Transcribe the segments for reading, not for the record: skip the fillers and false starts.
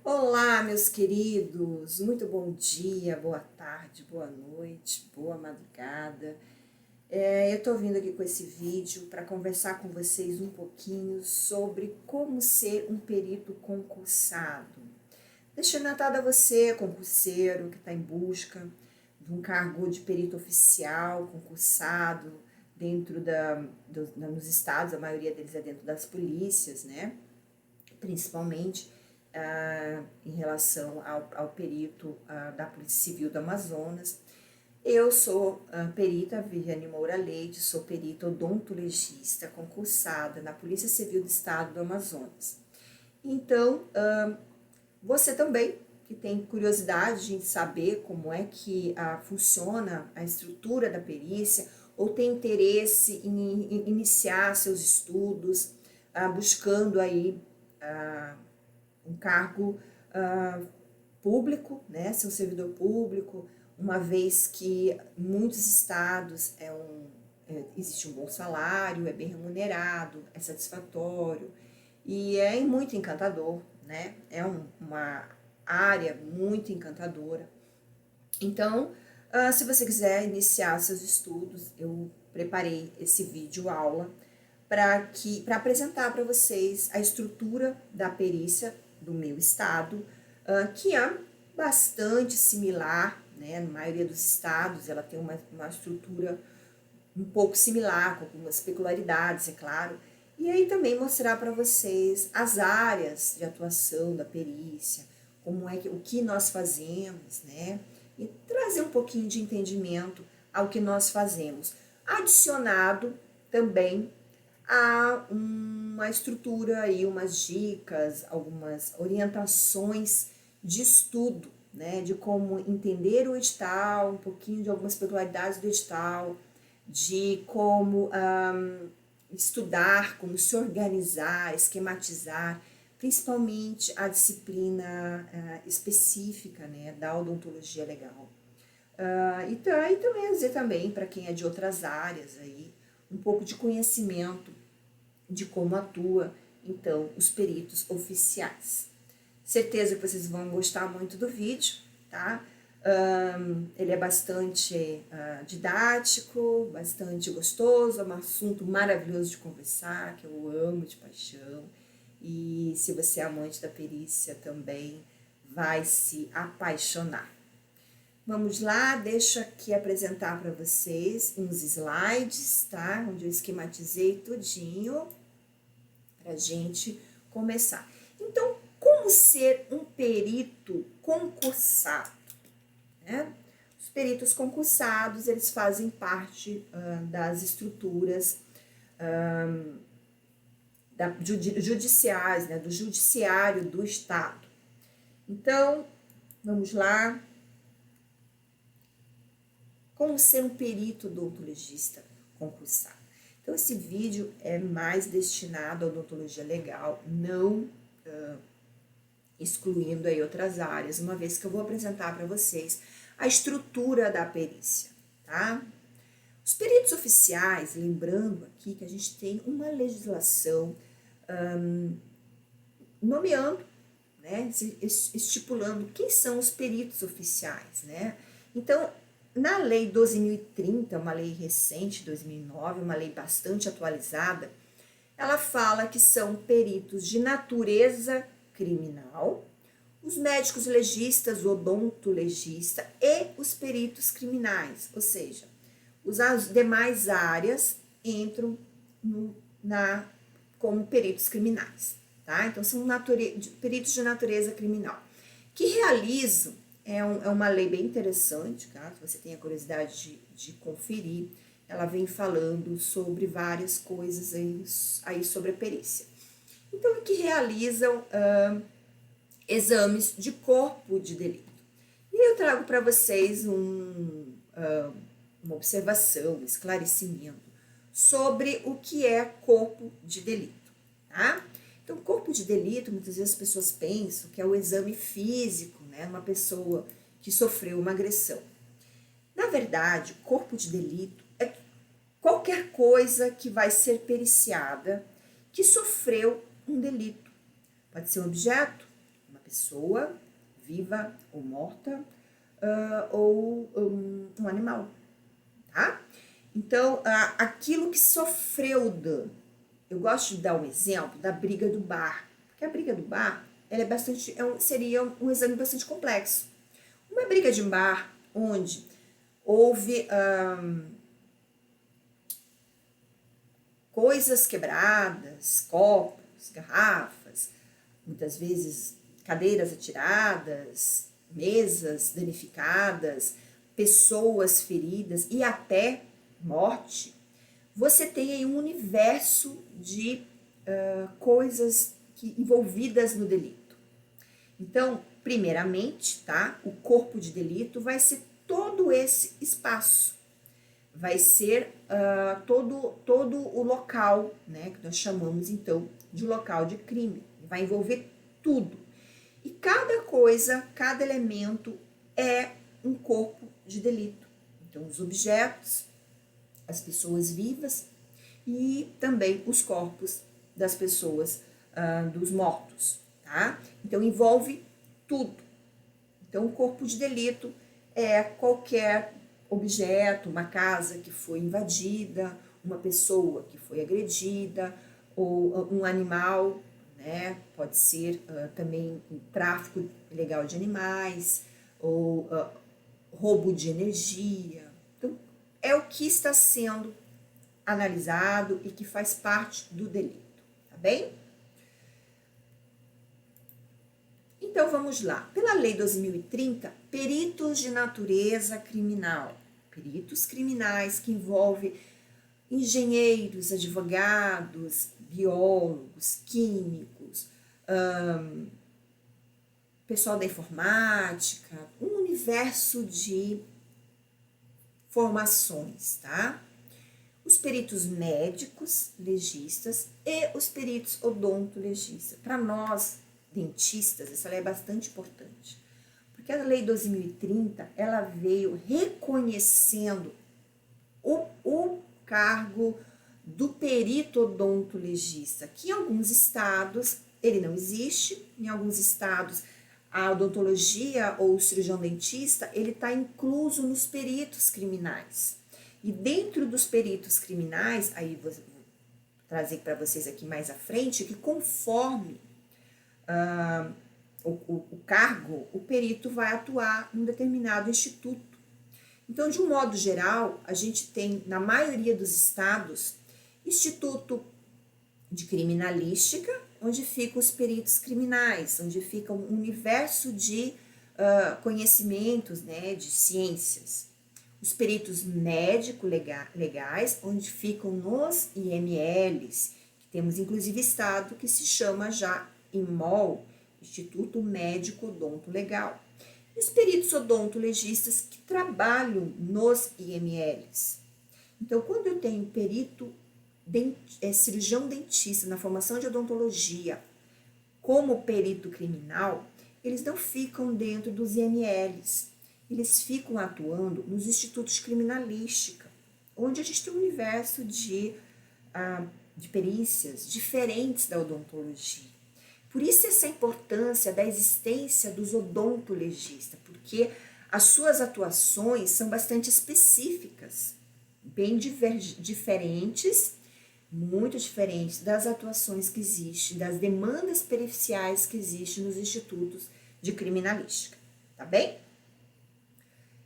Olá, meus queridos, muito bom dia, boa tarde, boa noite, boa madrugada. Eu estou vindo aqui com esse vídeo para conversar com vocês um pouquinho sobre como ser um perito concursado. Deixando atado a você, concurseiro, que está em busca de um cargo de perito oficial, concursado, nos estados, a maioria deles é dentro das polícias, né? Principalmente em relação ao perito da Polícia Civil do Amazonas. Eu sou perita Viviane Moura Leite, sou perita odontologista concursada na Polícia Civil do Estado do Amazonas. Então, você também que tem curiosidade em saber como é que funciona a estrutura da perícia ou tem interesse em iniciar seus estudos, buscando aí um cargo público, né, ser um servidor público, uma vez que em muitos estados existe um bom salário, é bem remunerado, é satisfatório e é muito encantador, né? Uma área muito encantadora. Então, se você quiser iniciar seus estudos, eu preparei esse vídeo aula para apresentar para vocês a estrutura da perícia do meu estado, que é bastante similar, né? Na maioria dos estados ela tem uma estrutura um pouco similar, com algumas peculiaridades, é claro. E aí também mostrar para vocês as áreas de atuação da perícia, o que nós fazemos, né? E trazer um pouquinho de entendimento ao que nós fazemos. Adicionado também a uma estrutura aí, umas dicas, algumas orientações de estudo, né? De como entender o edital, um pouquinho de algumas peculiaridades do edital, de como estudar, como se organizar, esquematizar, principalmente a disciplina específica, né, da odontologia legal. E também dizer também para quem é de outras áreas aí, um pouco de conhecimento de como atua, então, os peritos oficiais. Certeza que vocês vão gostar muito do vídeo, tá? Ele é bastante didático, bastante gostoso, é um assunto maravilhoso de conversar, que eu amo de paixão. E se você é amante da perícia também vai se apaixonar. Vamos lá, deixa aqui apresentar para vocês uns slides, tá? Onde eu esquematizei tudinho para a gente começar. Então, como ser um perito concursado? Né? Os peritos concursados, eles fazem parte das estruturas judiciais, né? Do judiciário do Estado. Então, vamos lá. Como ser um perito odontologista concursado? Então, esse vídeo é mais destinado à odontologia legal, não excluindo aí outras áreas, uma vez que eu vou apresentar para vocês a estrutura da perícia, tá? Os peritos oficiais, lembrando aqui que a gente tem uma legislação nomeando, né, estipulando quem são os peritos oficiais, né? Então, na lei 12.030, uma lei recente, 2009, uma lei bastante atualizada, ela fala que são peritos de natureza criminal, os médicos legistas, odontolegista e os peritos criminais, ou seja, as demais áreas entram como peritos criminais, tá? Então, são peritos de natureza criminal, que realizam, é uma lei bem interessante, tá? Se você tem a curiosidade de conferir, ela vem falando sobre várias coisas aí sobre a perícia. Então, que realizam exames de corpo de delito. E eu trago para vocês uma observação, um esclarecimento sobre o que é corpo de delito, tá? Então, corpo de delito, muitas vezes as pessoas pensam que é o exame físico, né, uma pessoa que sofreu uma agressão. Na verdade, corpo de delito é qualquer coisa que vai ser periciada que sofreu um delito. Pode ser um objeto, uma pessoa, viva ou morta, ou um animal, tá? Então, aquilo que sofreu dano. Eu gosto de dar um exemplo da briga do bar, porque a briga do bar ela seria um exame bastante complexo. Uma briga de bar onde houve coisas quebradas, copos, garrafas, muitas vezes cadeiras atiradas, mesas danificadas, pessoas feridas e até morte, você tem aí um universo de coisas envolvidas no delito. Então, primeiramente, tá? O corpo de delito vai ser todo esse espaço. Vai ser todo o local, né? Que nós chamamos, então, de local de crime. Vai envolver tudo. E cada coisa, cada elemento é um corpo de delito. Então, os objetos, as pessoas vivas e também os corpos das pessoas, dos mortos, tá? Então, envolve tudo. Então, o corpo de delito é qualquer objeto, uma casa que foi invadida, uma pessoa que foi agredida, ou um animal, né? Pode ser também um tráfico ilegal de animais, ou roubo de energia. Então, é o que está sendo analisado e que faz parte do delito, tá bem? Então, vamos lá. Pela Lei 12.030, peritos de natureza criminal. Peritos criminais que envolvem engenheiros, advogados, biólogos, químicos, pessoal da informática, um universo de formações, tá? Os peritos médicos, legistas e os peritos odontolegistas. Para nós, dentistas, essa lei é bastante importante, porque a Lei 12.030, ela veio reconhecendo o cargo do perito odontolegista, que em alguns estados ele não existe, em alguns estados a odontologia ou o cirurgião dentista, ele está incluso nos peritos criminais. E dentro dos peritos criminais, aí vou trazer para vocês aqui mais à frente, que conforme o cargo, o perito vai atuar em um determinado instituto. Então, de um modo geral, a gente tem, na maioria dos estados, instituto de criminalística, onde ficam os peritos criminais, onde fica um universo de conhecimentos, né, de ciências. Os peritos médico-legais, onde ficam nos IMLs, que temos inclusive estado que se chama já IMOL, Instituto Médico Odonto Legal. E os peritos odontolegistas que trabalham nos IMLs. Então, quando eu tenho perito cirurgião dentista na formação de odontologia como perito criminal, eles não ficam dentro dos IMLs, eles ficam atuando nos institutos de criminalística, onde a gente tem um universo de perícias diferentes da odontologia. Por isso essa importância da existência dos odontolegistas, porque as suas atuações são bastante específicas, bem diferentes, muito diferentes das atuações que existem, das demandas periciais que existem nos institutos de criminalística, tá bem?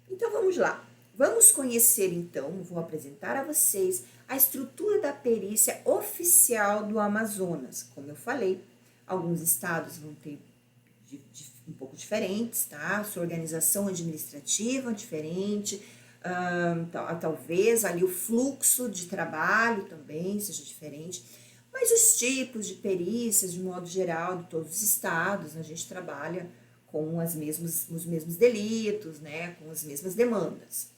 Então vamos lá, vamos conhecer então, vou apresentar a vocês a estrutura da perícia oficial do Amazonas. Como eu falei, alguns estados vão ter um pouco diferentes, tá? Sua organização administrativa diferente, talvez ali o fluxo de trabalho também seja diferente, mas os tipos de perícias, de modo geral, de todos os estados, a gente trabalha com os mesmos delitos, né? Com as mesmas demandas.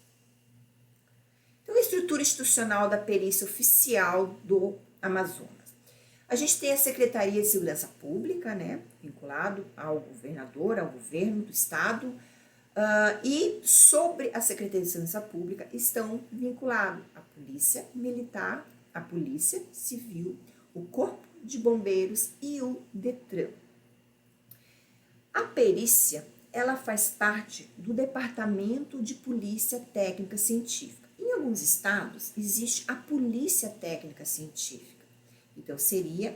Então, a estrutura institucional da perícia oficial do Amazonas. A gente tem a Secretaria de Segurança Pública, né, vinculado ao governador, ao governo do estado, e sobre a Secretaria de Segurança Pública estão vinculados a Polícia Militar, a Polícia Civil, o Corpo de Bombeiros e o DETRAN. A perícia, ela faz parte do Departamento de Polícia Técnica Científica. Em alguns estados, existe a Polícia Técnica Científica. Então, seria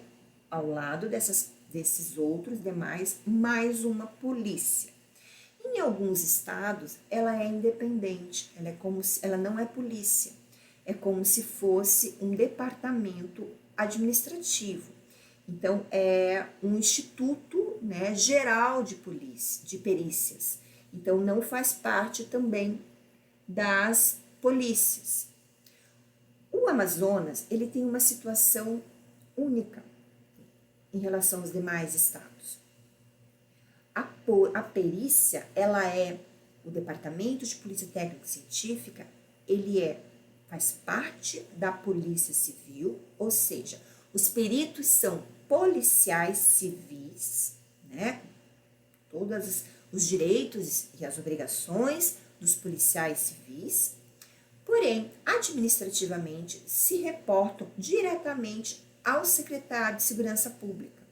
ao lado desses outros demais, mais uma polícia. Em alguns estados, ela é independente, ela não é polícia. É como se fosse um departamento administrativo. Então, é um instituto, né, geral de polícia, de perícias. Então, não faz parte também das polícias. O Amazonas, ele tem uma situação única em relação aos demais estados. A perícia, ela é o Departamento de Polícia Técnica Científica, ele faz parte da Polícia Civil, ou seja, os peritos são policiais civis, né? Todos os direitos e as obrigações dos policiais civis, porém, administrativamente, se reportam diretamente ao secretário de Segurança Pública.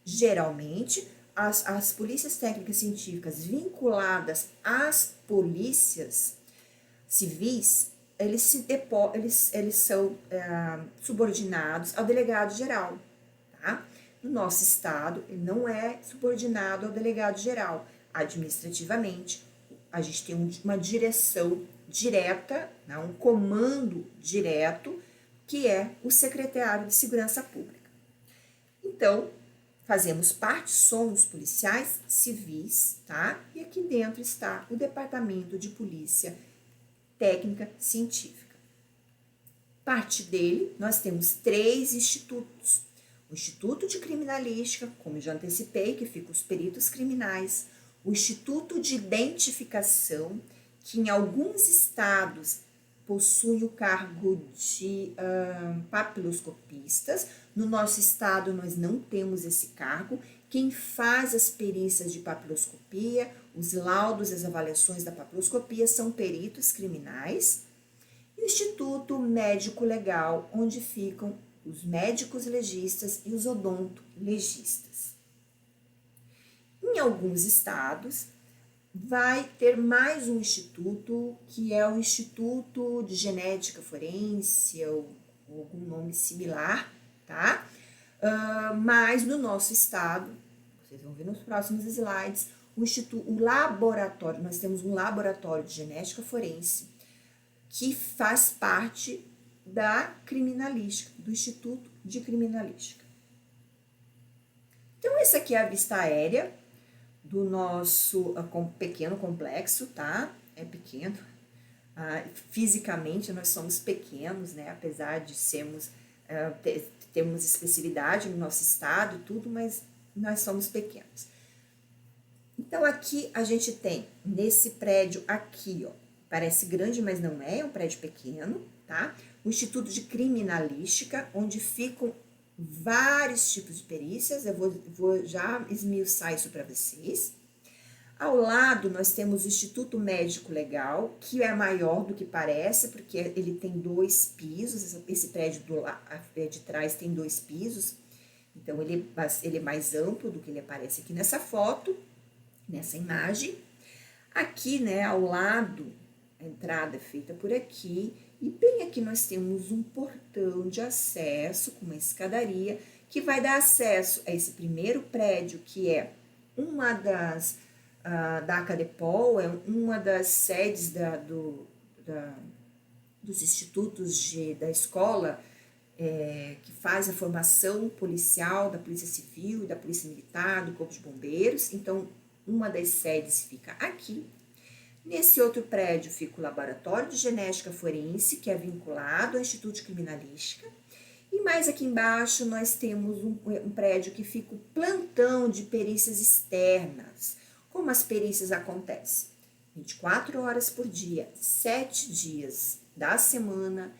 Geralmente, as polícias técnicas científicas vinculadas às polícias civis, eles são subordinados ao delegado geral, tá? No nosso estado, ele não é subordinado ao delegado geral. Administrativamente, a gente tem uma direção direta, né, um comando direto, que é o secretário de Segurança Pública. Então, fazemos parte, somos policiais civis, tá? E aqui dentro está o Departamento de Polícia Técnica Científica. Parte dele, nós temos 3 institutos. O Instituto de Criminalística, como eu já antecipei, que fica os peritos criminais. O Instituto de Identificação, que em alguns estados possui o cargo de papiloscopistas. No nosso estado, nós não temos esse cargo. Quem faz as perícias de papiloscopia, os laudos e as avaliações da papiloscopia são peritos criminais. E o Instituto Médico Legal, onde ficam os médicos legistas e os odontolegistas. Em alguns estados, vai ter mais um instituto, que é o Instituto de Genética Forense, ou algum nome similar, tá? Mas no nosso estado, vocês vão ver nos próximos slides, o laboratório, nós temos um laboratório de genética forense, que faz parte da criminalística, do Instituto de Criminalística. Então, essa aqui é a vista aérea do nosso pequeno complexo, tá? É pequeno. Fisicamente, nós somos pequenos, né? Apesar de termos expressividade no nosso estado e tudo, mas nós somos pequenos. Então, aqui a gente tem, nesse prédio aqui, ó, parece grande, mas não é, é um prédio pequeno, tá? O Instituto de Criminalística, onde ficam vários tipos de perícias, eu vou já esmiuçar isso para vocês. Ao lado, nós temos o Instituto Médico Legal, que é maior do que parece, porque ele tem 2 pisos, esse prédio de trás tem 2 pisos, então ele é mais amplo do que ele aparece aqui nessa foto, nessa imagem. Aqui, né, ao lado, a entrada é feita por aqui, e bem aqui nós temos um portão de acesso com uma escadaria que vai dar acesso a esse primeiro prédio, que é uma das da Acadepol, é uma das sedes dos institutos da escola que faz a formação policial da Polícia Civil, da Polícia Militar, do Corpo de Bombeiros. Então, uma das sedes fica aqui. Nesse outro prédio fica o Laboratório de Genética Forense, que é vinculado ao Instituto de Criminalística. E mais aqui embaixo nós temos um prédio que fica o plantão de perícias externas. Como as perícias acontecem? 24 horas por dia, 7 dias da semana,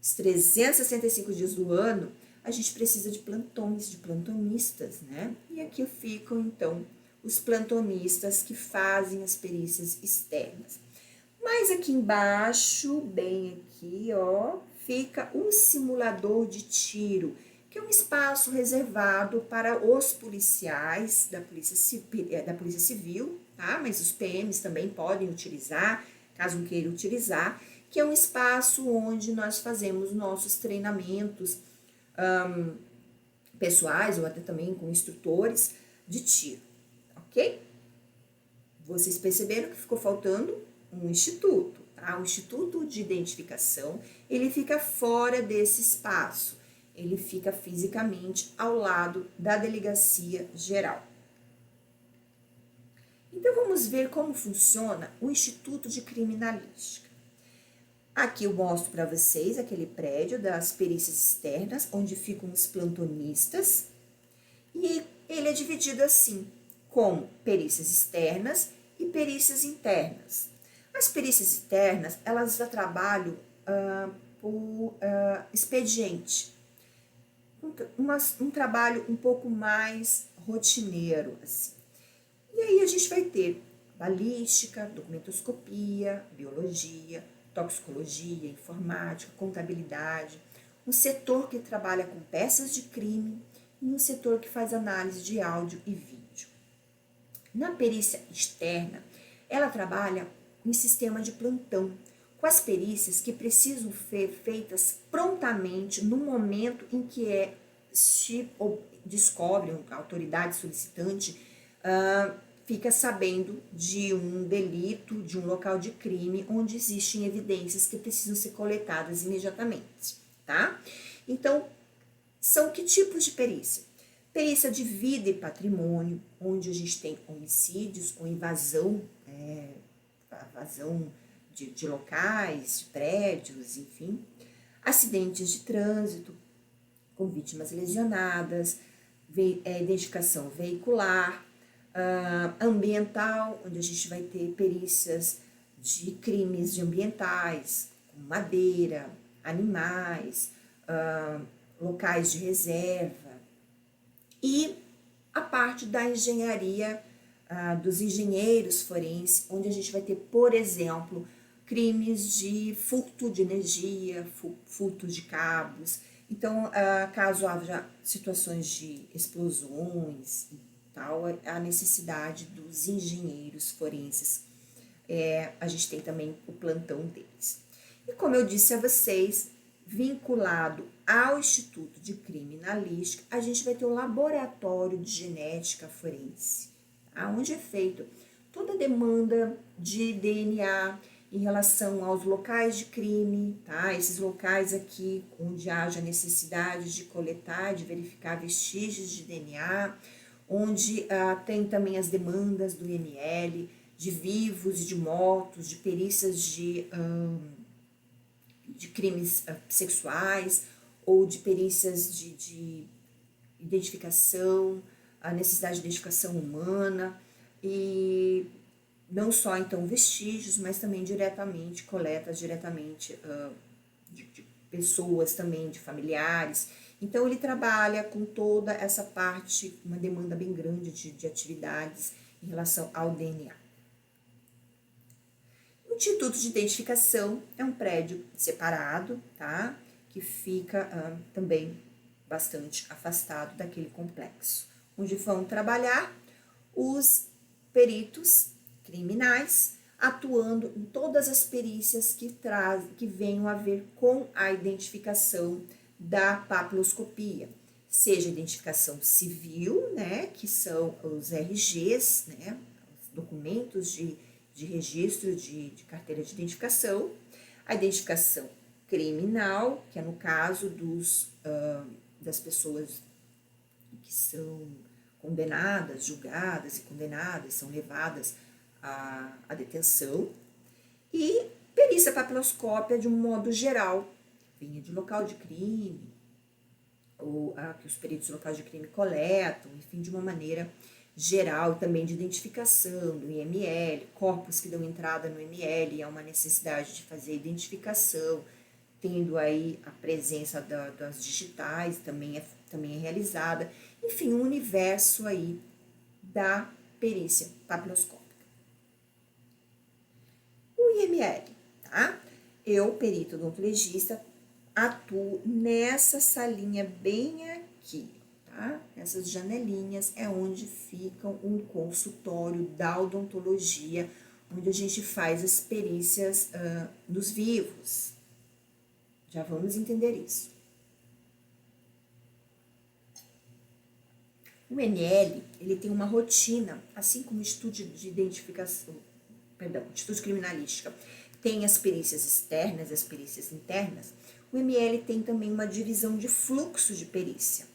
os 365 dias do ano, a gente precisa de plantões, de plantonistas, né? E aqui ficam, então, os plantonistas que fazem as perícias externas. Mas aqui embaixo, bem aqui, ó, fica um simulador de tiro, que é um espaço reservado para os policiais da Polícia Civil, tá? Mas os PMs também podem utilizar, caso queiram utilizar, que é um espaço onde nós fazemos nossos treinamentos pessoais ou até também com instrutores de tiro, ok? Vocês perceberam que ficou faltando um instituto, tá? O Instituto de Identificação, ele fica fora desse espaço, ele fica fisicamente ao lado da Delegacia Geral. Então, vamos ver como funciona o Instituto de Criminalística. Aqui eu mostro para vocês aquele prédio das perícias externas, onde ficam os plantonistas, e ele é dividido assim, como perícias externas e perícias internas. As perícias externas, elas já trabalham por expediente, um trabalho um pouco mais rotineiro, assim. E aí a gente vai ter balística, documentoscopia, biologia, toxicologia, informática, contabilidade, um setor que trabalha com peças de crime e um setor que faz análise de áudio e vídeo. Na perícia externa, ela trabalha em sistema de plantão, com as perícias que precisam ser feitas prontamente no momento em que se descobre, a autoridade solicitante fica sabendo de um delito, de um local de crime, onde existem evidências que precisam ser coletadas imediatamente, tá? Então, são que tipos de perícia? Perícia de vida e patrimônio, onde a gente tem homicídios ou invasão de locais, de prédios, enfim. Acidentes de trânsito, com vítimas lesionadas, identificação veicular, ambiental, onde a gente vai ter perícias de crimes ambientais, como madeira, animais, locais de reserva, e a parte da engenharia, dos engenheiros forenses, onde a gente vai ter, por exemplo, crimes de furto de energia, furto de cabos. Então, caso haja situações de explosões e tal, a necessidade dos engenheiros forenses, a gente tem também o plantão deles. E como eu disse a vocês, vinculado ao Instituto de Criminalística, a gente vai ter o laboratório de genética forense, tá? Onde é feito toda a demanda de DNA em relação aos locais de crime, tá? Esses locais aqui onde haja necessidade de coletar, de verificar vestígios de DNA, onde tem também as demandas do IML, de vivos e de mortos, de perícias de crimes sexuais ou de perícias de identificação, a necessidade de identificação humana, e não só então vestígios, mas também diretamente, coletas diretamente de pessoas também, de familiares. Então ele trabalha com toda essa parte, uma demanda bem grande de atividades em relação ao DNA. O Instituto de Identificação é um prédio separado, tá? Que fica também bastante afastado daquele complexo, onde vão trabalhar os peritos criminais, atuando em todas as perícias que venham a ver com a identificação da papiloscopia, seja identificação civil, né, que são os RGs, né, os documentos de registro de carteira de identificação, a identificação criminal, que é no caso das pessoas que são condenadas, julgadas e condenadas, são levadas à detenção, e perícia papiloscópia de um modo geral, vinha de local de crime, ou que os peritos de local de crime coletam, enfim, de uma maneira geral, também de identificação do IML, corpos que dão entrada no IML, há uma necessidade de fazer identificação, tendo aí a presença das digitais, também é realizada, enfim, um universo aí da perícia papiloscópica. O IML, tá? Eu, perito odontologista, atuo nessa salinha bem aqui, tá? Essas janelinhas é onde fica um consultório da odontologia, onde a gente faz as perícias nos vivos. Já vamos entender isso. O ML, ele tem uma rotina, assim como o estudo de identificação, perdão, o estudo de criminalística tem as perícias externas e as perícias internas, o ML tem também uma divisão de fluxo de perícia.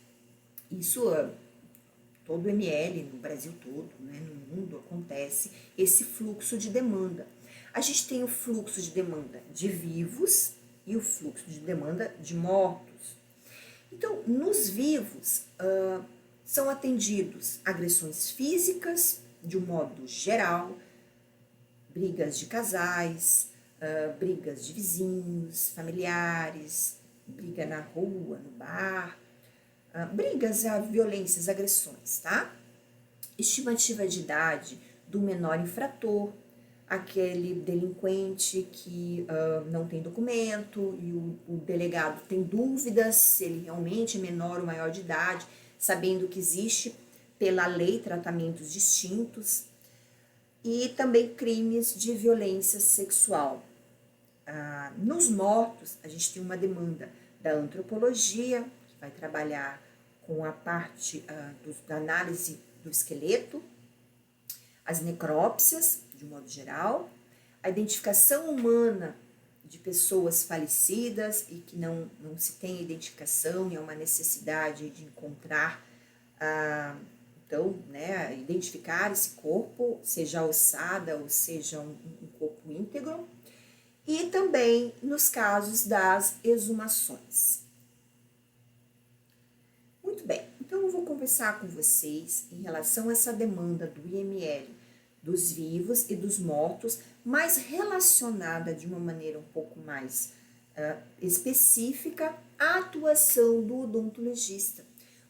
Isso, todo o ML no Brasil todo, né, no mundo, acontece esse fluxo de demanda. A gente tem o fluxo de demanda de vivos e o fluxo de demanda de mortos. Então, nos vivos, são atendidos agressões físicas, de um modo geral, brigas de casais, brigas de vizinhos, familiares, briga na rua, no bar, brigas, violências, agressões, tá? Estimativa de idade do menor infrator, aquele delinquente que não tem documento e o delegado tem dúvidas se ele realmente é menor ou maior de idade, sabendo que existe pela lei tratamentos distintos, e também crimes de violência sexual. Nos mortos, a gente tem uma demanda da antropologia, que vai trabalhar com a parte da análise do esqueleto, as necrópsias, de um modo geral, a identificação humana de pessoas falecidas e que não se tem identificação e é uma necessidade de encontrar, então, né, identificar esse corpo, seja ossada ou seja um corpo íntegro, e também nos casos das exumações. Muito bem, então eu vou conversar com vocês em relação a essa demanda do IML dos vivos e dos mortos, mas relacionada de uma maneira um pouco mais específica à atuação do odontologista.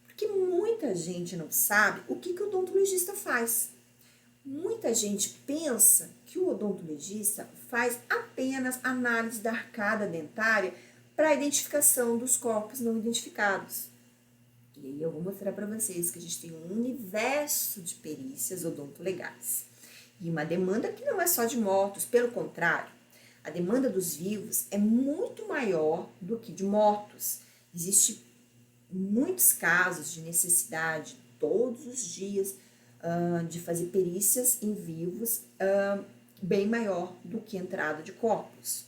Porque muita gente não sabe o que o odontologista faz. Muita gente pensa que o odontologista faz apenas análise da arcada dentária para a identificação dos corpos não identificados. E aí eu vou mostrar para vocês que a gente tem um universo de perícias odontolegais. E uma demanda que não é só de mortos, pelo contrário, a demanda dos vivos é muito maior do que de mortos. Existem muitos casos de necessidade todos os dias de fazer perícias em vivos bem maior do que a entrada de corpos.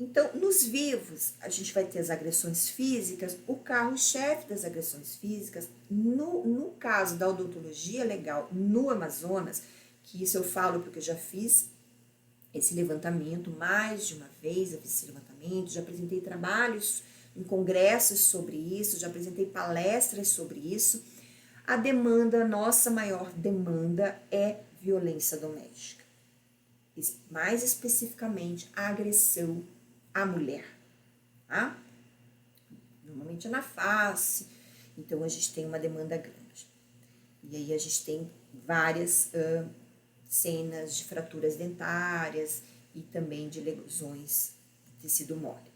Então, nos vivos, a gente vai ter as agressões físicas, o carro-chefe das agressões físicas, no caso da odontologia legal no Amazonas, que isso eu falo porque eu já fiz esse levantamento mais de uma vez, eu fiz esse levantamento, já apresentei trabalhos em congressos sobre isso, já apresentei palestras sobre isso. A demanda, a nossa maior demanda é violência doméstica. Mais especificamente, a agressão à mulher, tá? Normalmente é na face, então a gente tem uma demanda grande. E aí a gente tem várias cenas de fraturas dentárias e também de lesões de tecido mole.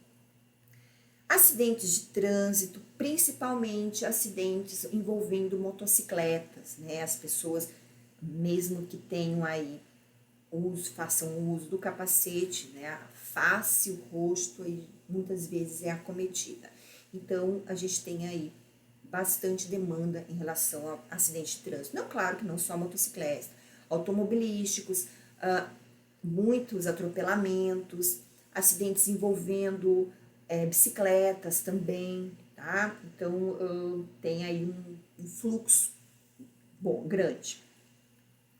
Acidentes de trânsito, principalmente acidentes envolvendo motocicletas, né? As pessoas, mesmo que tenham aí façam uso do capacete, né? A face, o rosto, aí, muitas vezes é acometida. Então, a gente tem aí bastante demanda em relação a acidente de trânsito. Não, claro que não só motocicletas, automobilísticos, muitos atropelamentos, acidentes envolvendo bicicletas também, tá? Então, tem aí um fluxo grande,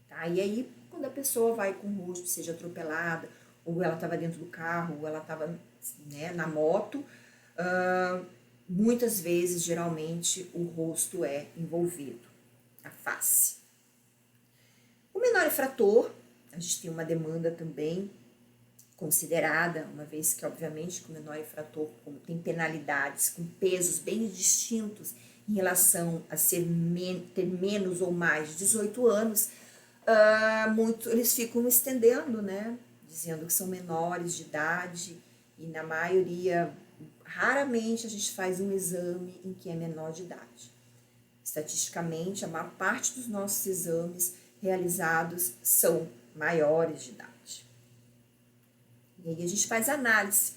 tá? E aí, quando a pessoa vai com o rosto, seja atropelada, ou ela estava dentro do carro, ou ela estava, né, na moto, muitas vezes, geralmente, o rosto é envolvido, a face. O menor infrator, a gente tem uma demanda também considerada, uma vez que, obviamente, que o menor infrator, como tem penalidades com pesos bem distintos em relação a ter menos ou mais de 18 anos, eles ficam estendendo, né, dizendo que são menores de idade, e na maioria, raramente a gente faz um exame em que é menor de idade. Estatisticamente, a maior parte dos nossos exames realizados são maiores de idade. E aí a gente faz análise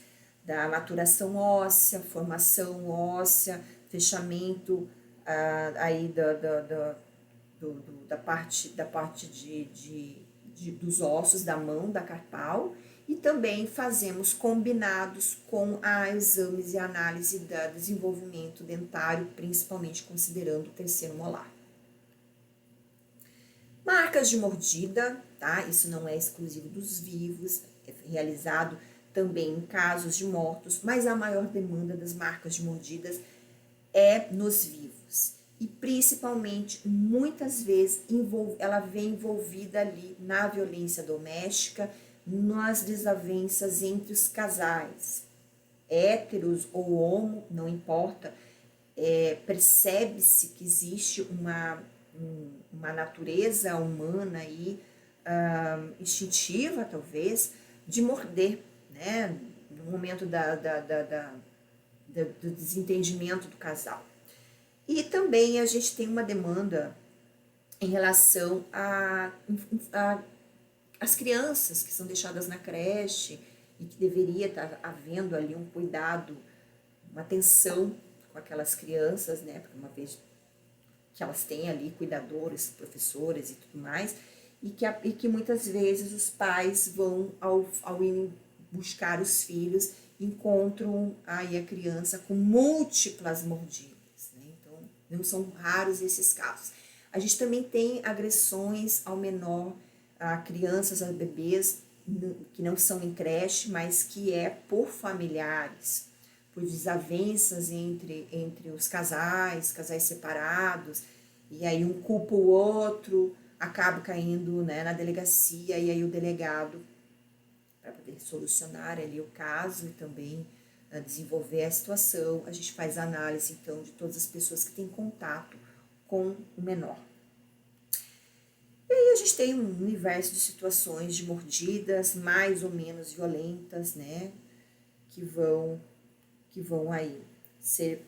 da maturação óssea, formação óssea, fechamento aí da parte dos ossos da mão, da carpal, e também fazemos combinados com exames e análise do desenvolvimento dentário, principalmente considerando o terceiro molar. Marcas de mordida, tá? Isso não é exclusivo dos vivos, é realizado também em casos de mortos, mas a maior demanda das marcas de mordidas é nos vivos. E principalmente, muitas vezes, ela vem envolvida ali na violência doméstica, nas desavenças entre os casais, héteros ou homo, não importa, percebe-se que existe uma natureza humana aí, instintiva, talvez, de morder, né, no momento do desentendimento do casal. E também a gente tem uma demanda em relação às crianças que são deixadas na creche e que deveria estar havendo ali um cuidado, uma atenção com aquelas crianças, né? Porque uma vez que elas têm ali cuidadores, professores e tudo mais, e que muitas vezes os pais vão, ao ir buscar os filhos, encontram aí a criança com múltiplas mordidas, né? Então, não são raros esses casos. A gente também tem agressões ao menor, a crianças, a bebês, que não são em creche, mas que é por familiares, por desavenças entre os casais separados, e aí um culpa o outro, acaba caindo, né, na delegacia, e aí o delegado, para poder solucionar ali o caso e também desenvolver a situação, a gente faz a análise, então, de todas as pessoas que têm contato com o menor. E aí a gente tem um universo de situações de mordidas mais ou menos violentas, né, que vão aí ser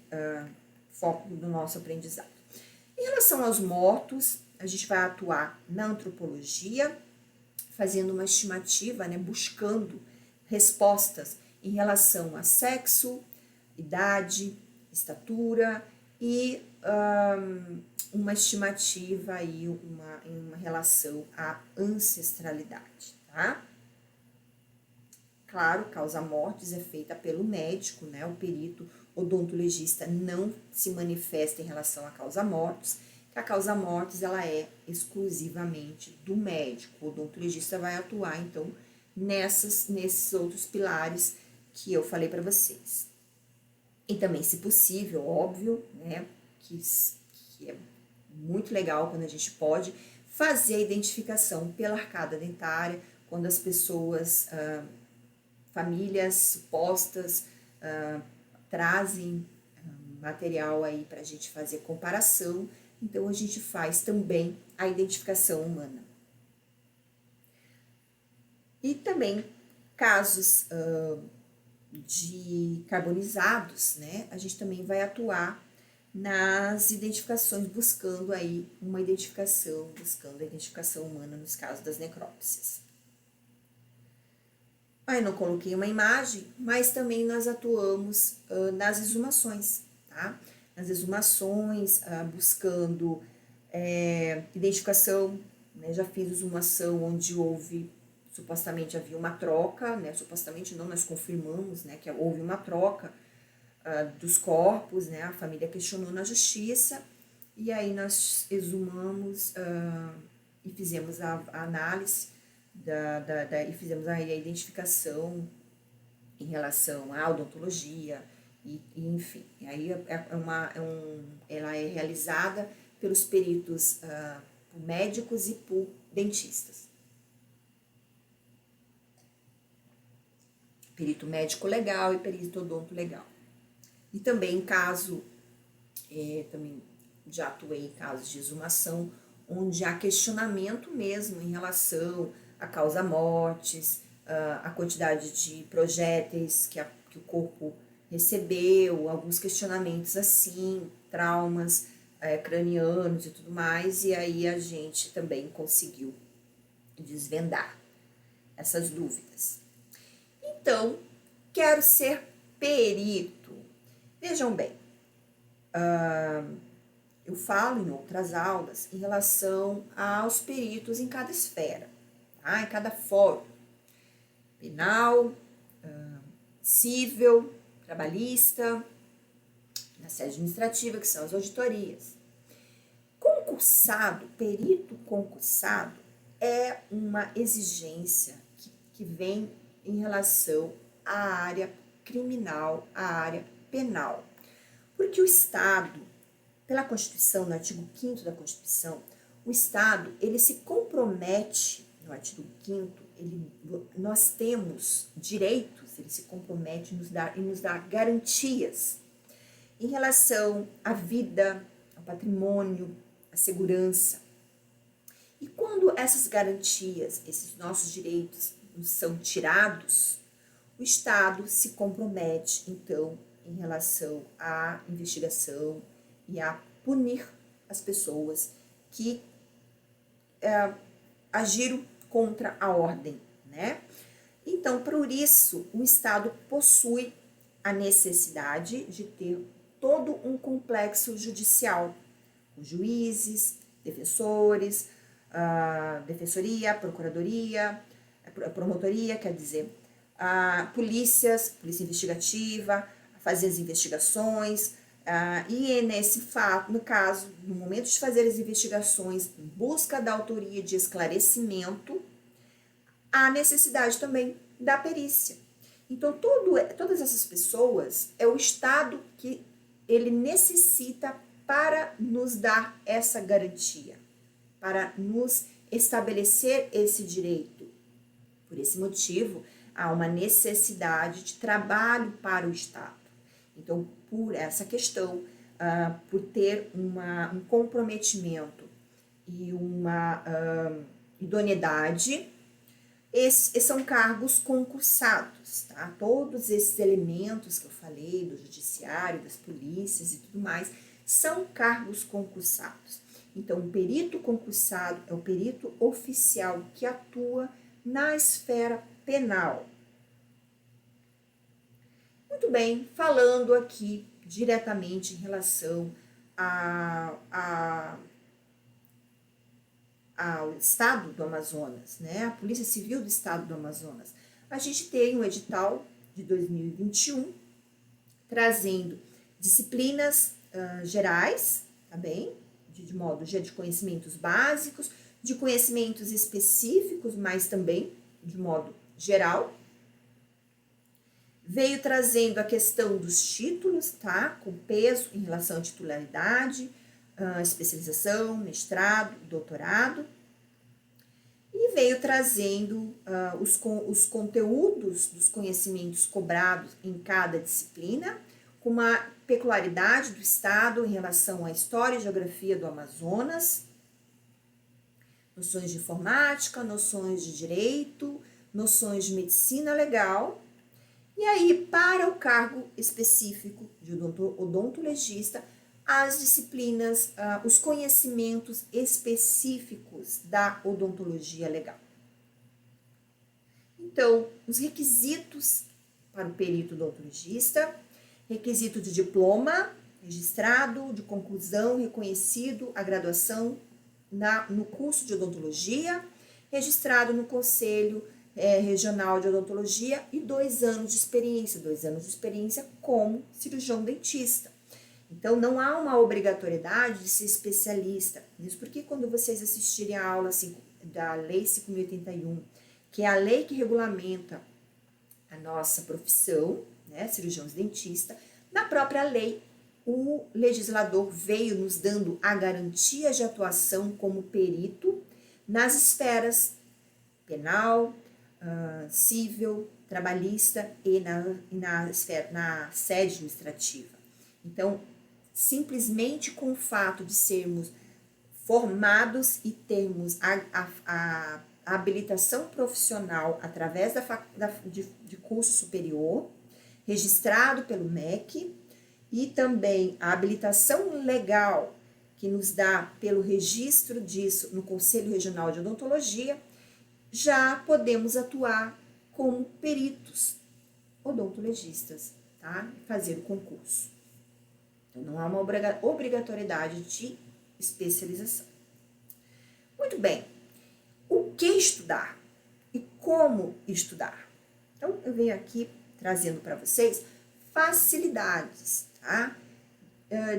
foco do nosso aprendizado. Em relação aos mortos, a gente vai atuar na antropologia, fazendo uma estimativa, né, buscando respostas em relação a sexo, idade, estatura e uma estimativa aí, em uma relação à ancestralidade, tá? Claro, causa-mortes é feita pelo médico, né? O perito odontologista não se manifesta em relação à causa-mortes, que a causa-mortes ela é exclusivamente do médico. O odontologista vai atuar, então, nesses outros pilares que eu falei para vocês. E também, se possível, óbvio, né? Que é muito legal quando a gente pode fazer a identificação pela arcada dentária, quando as pessoas... famílias supostas trazem material aí para a gente fazer comparação, então a gente faz também a identificação humana. E também casos de carbonizados, né? A gente também vai atuar nas identificações, buscando aí buscando a identificação humana nos casos das necrópsias. Aí não coloquei uma imagem, mas também nós atuamos nas exumações, tá? Nas exumações, buscando identificação, né? Já fiz exumação onde supostamente havia uma troca, né? Supostamente não, nós confirmamos, né, que houve uma troca dos corpos, né? A família questionou na justiça, e aí nós exumamos e fizemos a análise e fizemos a identificação em relação à odontologia, e enfim. E aí ela é realizada pelos peritos por médicos e por dentistas. Perito médico legal e perito odonto legal. E também também já atuei em casos de exumação, onde há questionamento mesmo em relação a causa-mortes, a quantidade de projéteis que o corpo recebeu alguns questionamentos assim, traumas cranianos e tudo mais, e aí a gente também conseguiu desvendar essas dúvidas. Então, quero ser perito. Vejam bem, eu falo em outras aulas em relação aos peritos em cada esfera, tá? Em cada fórum, penal, civil, trabalhista, na sede administrativa, que são as auditorias. Concursado, perito concursado, é uma exigência que vem em relação à área criminal, à área penal. Porque o Estado, pela Constituição, no artigo 5º da Constituição, o Estado, ele se compromete, no artigo 5º, nós temos direitos, ele se compromete em nos dar garantias em relação à vida, ao patrimônio, à segurança. E quando essas garantias, esses nossos direitos nos são tirados, o Estado se compromete, então, em relação à investigação e a punir as pessoas que agiram contra a ordem, né? Então, por isso, o Estado possui a necessidade de ter todo um complexo judicial, com juízes, defensores, defensoria, procuradoria, promotoria, quer dizer, polícia investigativa, fazer as investigações, e nesse fato, no caso, no momento de fazer as investigações, em busca da autoria de esclarecimento, há necessidade também da perícia. Então, todas essas pessoas, é o Estado que ele necessita para nos dar essa garantia, para nos estabelecer esse direito. Por esse motivo, há uma necessidade de trabalho para o Estado. Então, por essa questão, por ter um comprometimento e uma idoneidade, esses são cargos concursados, tá? Todos esses elementos que eu falei, do judiciário, das polícias e tudo mais, são cargos concursados. Então, o perito concursado é o perito oficial que atua na esfera penal. Muito bem, falando aqui diretamente em relação ao Estado do Amazonas, né? A Polícia Civil do Estado do Amazonas. A gente tem um edital de 2021 trazendo disciplinas gerais, tá bem? De modo de conhecimentos básicos, de conhecimentos específicos, mas também de modo geral. Veio trazendo a questão dos títulos, tá? Com peso em relação à titularidade, especialização, mestrado, doutorado. E veio trazendo os conteúdos dos conhecimentos cobrados em cada disciplina, com uma peculiaridade do Estado em relação à história e geografia do Amazonas, noções de informática, noções de direito, noções de medicina legal. E aí, para o cargo específico de odontologista, as disciplinas, os conhecimentos específicos da odontologia legal. Então, os requisitos para o perito odontologista: requisito de diploma registrado, de conclusão reconhecido, a graduação no curso de odontologia, registrado no Conselho Regional de Odontologia, e 2 anos de experiência como cirurgião dentista. Então, não há uma obrigatoriedade de ser especialista. Isso porque quando vocês assistirem a aula da Lei 5.081, que é a lei que regulamenta a nossa profissão, né, cirurgiões dentista, na própria lei, o legislador veio nos dando a garantia de atuação como perito nas esferas penal, civil, trabalhista e na sede administrativa. Então, simplesmente com o fato de sermos formados e termos a habilitação profissional através de curso superior, registrado pelo MEC, e também a habilitação legal que nos dá pelo registro disso no Conselho Regional de Odontologia, já podemos atuar como peritos odontologistas, tá? Fazer o concurso. Então, não há uma obrigatoriedade de especialização. Muito bem. O que estudar? E como estudar? Então, eu venho aqui trazendo para vocês facilidades, tá?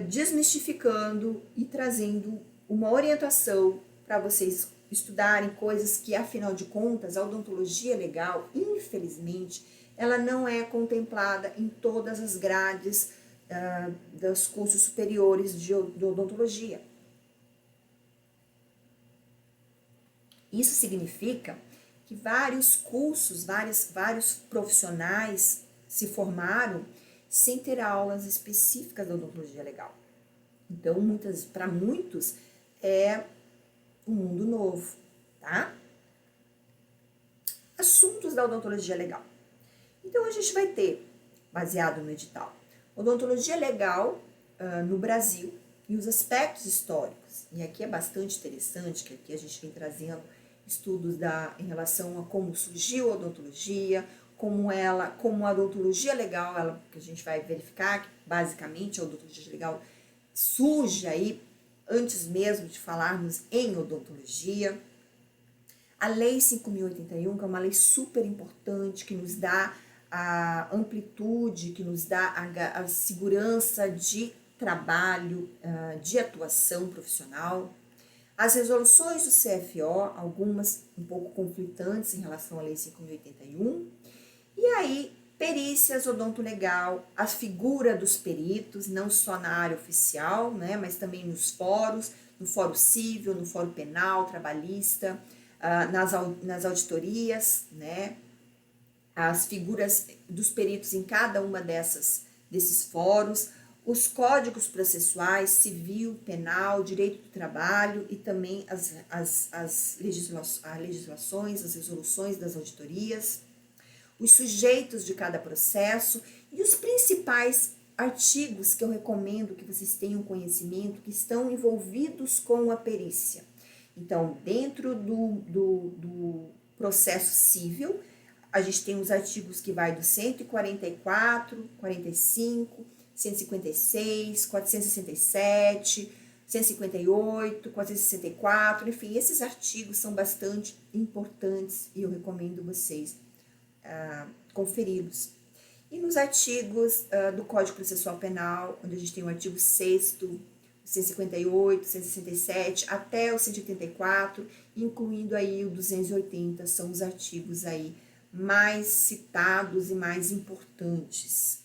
Desmistificando e trazendo uma orientação para vocês estudarem coisas que, afinal de contas, a odontologia legal, infelizmente, ela não é contemplada em todas as grades dos cursos superiores de odontologia. Isso significa que vários cursos, vários profissionais se formaram sem ter aulas específicas da odontologia legal. Então, para muitos, é um mundo novo, tá? Assuntos da odontologia legal. Então, a gente vai ter, baseado no edital, odontologia legal no Brasil e os aspectos históricos. E aqui é bastante interessante, que aqui a gente vem trazendo estudos em relação a como surgiu a odontologia, como a odontologia legal, que a gente vai verificar que basicamente a odontologia legal surge aí antes mesmo de falarmos em odontologia. A Lei 5.081, que é uma lei super importante, que nos dá a amplitude, que nos dá a segurança de trabalho, de atuação profissional. As resoluções do CFO, algumas um pouco conflitantes em relação à Lei 5.081. E aí, perícias odontolegal, a figura dos peritos, não só na área oficial, né, mas também nos fóruns, no fórum civil, no fórum penal, trabalhista, nas auditorias, né, as figuras dos peritos em cada uma desses fóruns, os códigos processuais, civil, penal, direito do trabalho e também as legislações, as resoluções das auditorias, os sujeitos de cada processo e os principais artigos que eu recomendo que vocês tenham conhecimento, que estão envolvidos com a perícia. Então, dentro do processo civil, a gente tem os artigos que vai do 144, 45, 156, 467, 158, 464, enfim, esses artigos são bastante importantes e eu recomendo vocês conferi-los. E nos artigos do Código Processual Penal, onde a gente tem o artigo 6º, 158, 167, até o 184, incluindo aí o 280, são os artigos aí mais citados e mais importantes.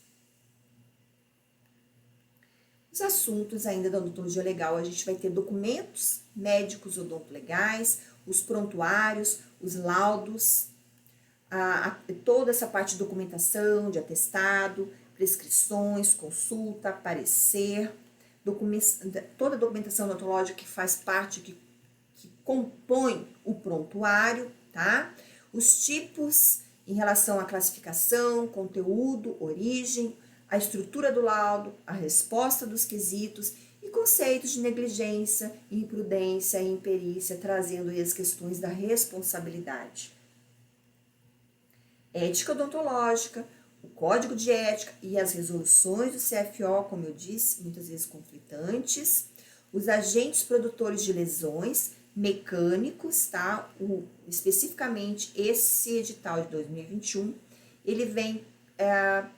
Os assuntos ainda da odontologia legal, a gente vai ter documentos médicos odontolegais, os prontuários, os laudos, toda essa parte de documentação, de atestado, prescrições, consulta, parecer, toda a documentação odontológica que faz parte, que compõe o prontuário, tá? Os tipos em relação à classificação, conteúdo, origem, a estrutura do laudo, a resposta dos quesitos e conceitos de negligência, imprudência e imperícia, trazendo aí as questões da responsabilidade. Ética odontológica, o código de ética e as resoluções do CFO, como eu disse, muitas vezes conflitantes, os agentes produtores de lesões, mecânicos, tá? Especificamente esse edital de 2021, ele vem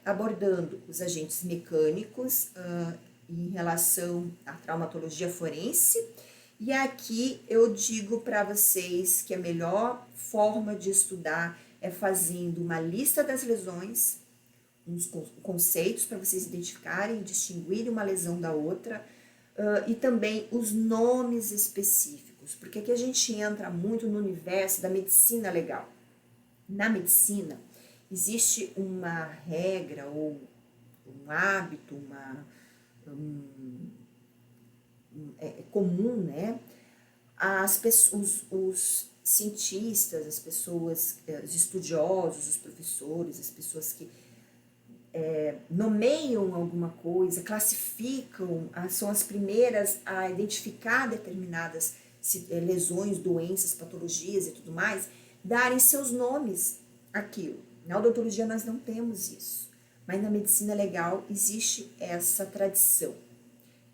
abordando os agentes mecânicos em relação à traumatologia forense, e aqui eu digo para vocês que a melhor forma de estudar é fazendo uma lista das lesões, uns conceitos para vocês identificarem e distinguirem uma lesão da outra, e também os nomes específicos, porque aqui a gente entra muito no universo da medicina legal. Na medicina, existe uma regra ou um hábito, é comum, né? Os cientistas, as pessoas, os estudiosos, os professores, as pessoas que nomeiam alguma coisa, classificam, são as primeiras a identificar determinadas lesões, doenças, patologias e tudo mais, darem seus nomes àquilo. Na odontologia nós não temos isso, mas na medicina legal existe essa tradição.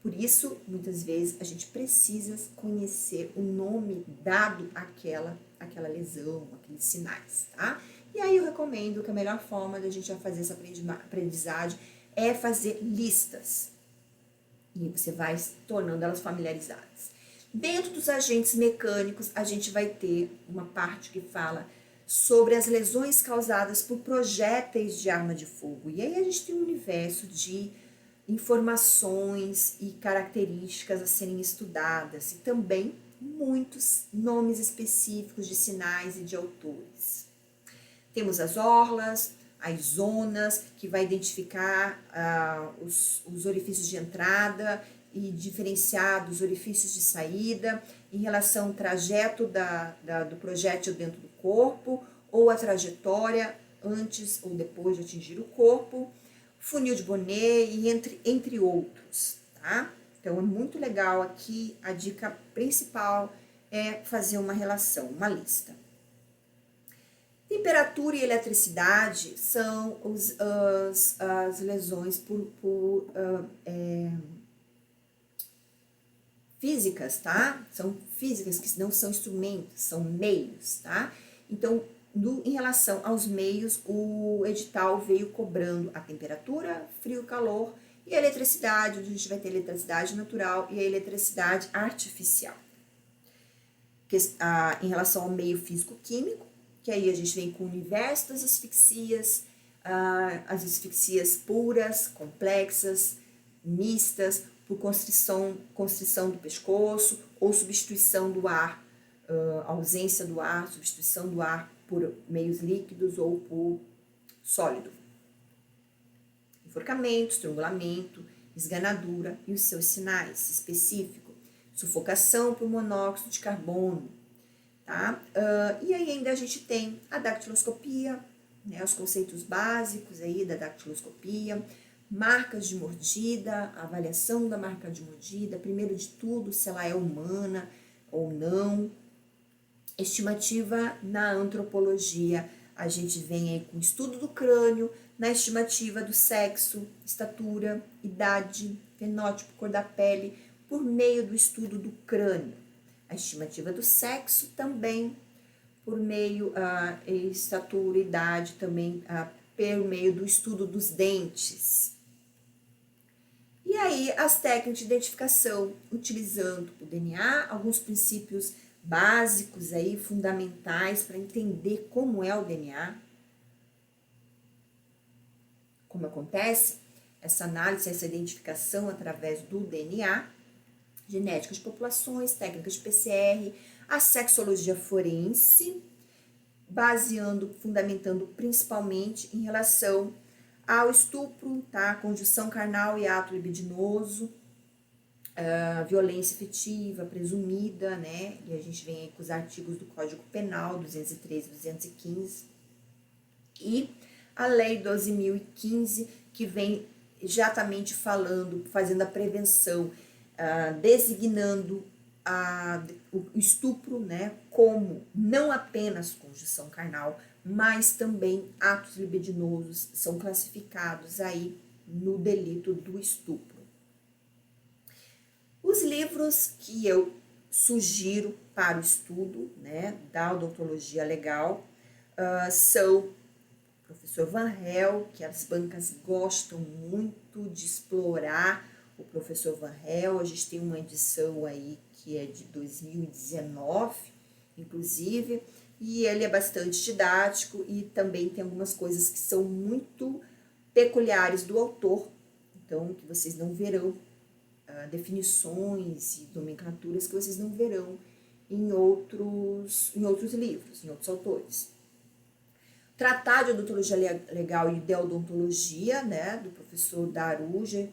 Por isso, muitas vezes, a gente precisa conhecer o nome dado àquela lesão, aqueles sinais, tá? E aí eu recomendo que a melhor forma da gente fazer essa aprendizagem é fazer listas. E você vai tornando elas familiarizadas. Dentro dos agentes mecânicos, a gente vai ter uma parte que fala sobre as lesões causadas por projéteis de arma de fogo. E aí a gente tem um universo de informações e características a serem estudadas e também muitos nomes específicos de sinais e de autores. Temos as orlas, as zonas, que vai identificar os orifícios de entrada e diferenciar dos orifícios de saída em relação ao trajeto do projétil dentro do corpo ou a trajetória antes ou depois de atingir o corpo, funil de Bonnet e entre outros, tá? Então, é muito legal aqui, a dica principal é fazer uma relação, uma lista. Temperatura e eletricidade são as lesões físicas, tá? São físicas que não são instrumentos, são meios, tá? Então, em relação aos meios, o edital veio cobrando a temperatura, frio e calor, e a eletricidade, onde a gente vai ter a eletricidade natural e a eletricidade artificial. Em relação ao meio físico-químico, que aí a gente vem com o universo das asfixias, as asfixias puras, complexas, mistas, por constrição do pescoço ou substituição do ar, ausência do ar, substituição do ar por meios líquidos ou por sólido. Enforcamento, estrangulamento, esganadura e os seus sinais específicos. Sufocação por monóxido de carbono. Tá? E aí ainda a gente tem a dactiloscopia, né, os conceitos básicos aí da dactiloscopia, marcas de mordida, avaliação da marca de mordida, primeiro de tudo, se ela é humana ou não. Estimativa na antropologia, a gente vem aí com o estudo do crânio, na estimativa do sexo, estatura, idade, fenótipo, cor da pele, por meio do estudo do crânio. A estimativa do sexo também, por meio estatura, idade, também por meio do estudo dos dentes. E aí, as técnicas de identificação, utilizando o DNA, alguns princípios básicos aí, fundamentais para entender como é o DNA, como acontece essa análise, essa identificação através do DNA, genética de populações, técnicas de PCR, a sexologia forense, fundamentando principalmente em relação ao estupro, tá? Conjunção carnal e ato libidinoso, violência efetiva, presumida, né? E a gente vem aí com os artigos do Código Penal, 213 e 215. E a Lei 12.015, que vem exatamente fazendo a prevenção, designando o estupro, né, como não apenas conjunção carnal, mas também atos libidinosos são classificados aí no delito do estupro. Os livros que eu sugiro para o estudo, né, da odontologia legal são o professor Van Hel, que as bancas gostam muito de explorar o professor Van Hel. A gente tem uma edição aí que é de 2019, inclusive, e ele é bastante didático e também tem algumas coisas que são muito peculiares do autor, então que vocês não verão, definições e nomenclaturas que vocês não verão em outros livros, em outros autores. Tratado de Odontologia Legal e de Odontologia, né, do professor Daruge,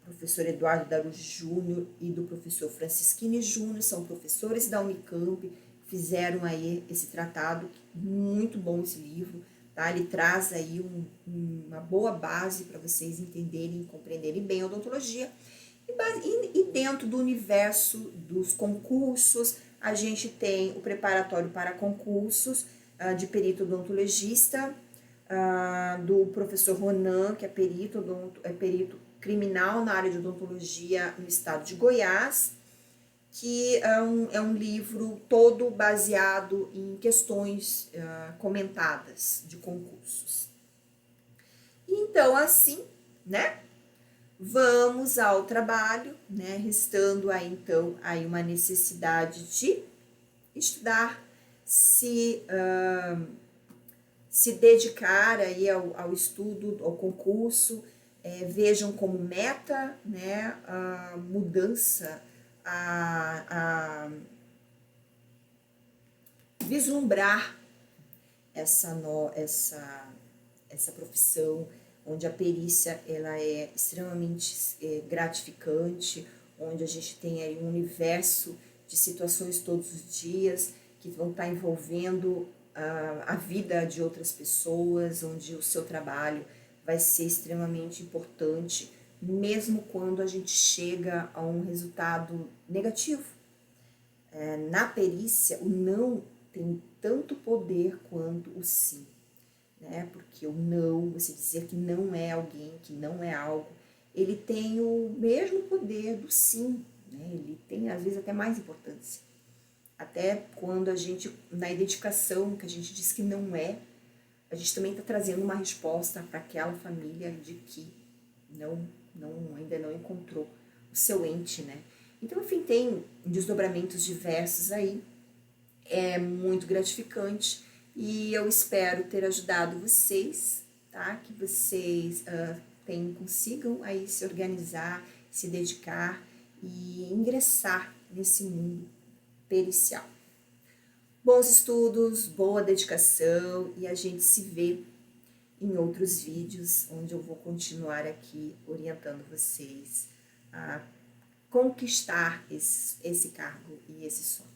professor Eduardo Daruge Júnior e do professor Francisquini Júnior, são professores da Unicamp, fizeram aí esse tratado, muito bom esse livro, tá? Ele traz aí uma boa base para vocês entenderem e compreenderem bem a odontologia. E dentro do universo dos concursos, a gente tem o preparatório para concursos de perito odontologista, do professor Ronan, que é perito criminal na área de odontologia no estado de Goiás, que é um livro todo baseado em questões comentadas de concursos. Então, assim, né? Vamos ao trabalho, né? Restando aí, então, aí uma necessidade de estudar, se dedicar aí ao estudo, ao concurso, vejam como meta, né, a mudança, a vislumbrar essa profissão, onde a perícia ela é extremamente gratificante, onde a gente tem aí um universo de situações todos os dias que vão estar envolvendo a vida de outras pessoas, onde o seu trabalho vai ser extremamente importante, mesmo quando a gente chega a um resultado negativo. Na perícia, o não tem tanto poder quanto o sim, né? Porque o não, você dizer que não é alguém, que não é algo, ele tem o mesmo poder do sim, né? Ele tem, às vezes, até mais importância. Até quando a gente, na identificação, que a gente diz que não é, a gente também está trazendo uma resposta para aquela família de que ainda não encontrou o seu ente, né? Então, enfim, tem desdobramentos diversos aí, é muito gratificante e eu espero ter ajudado vocês, tá? Que vocês consigam aí se organizar, se dedicar e ingressar nesse mundo pericial. Bons estudos, boa dedicação e a gente se vê em outros vídeos, onde eu vou continuar aqui orientando vocês a conquistar esse cargo e esse sonho.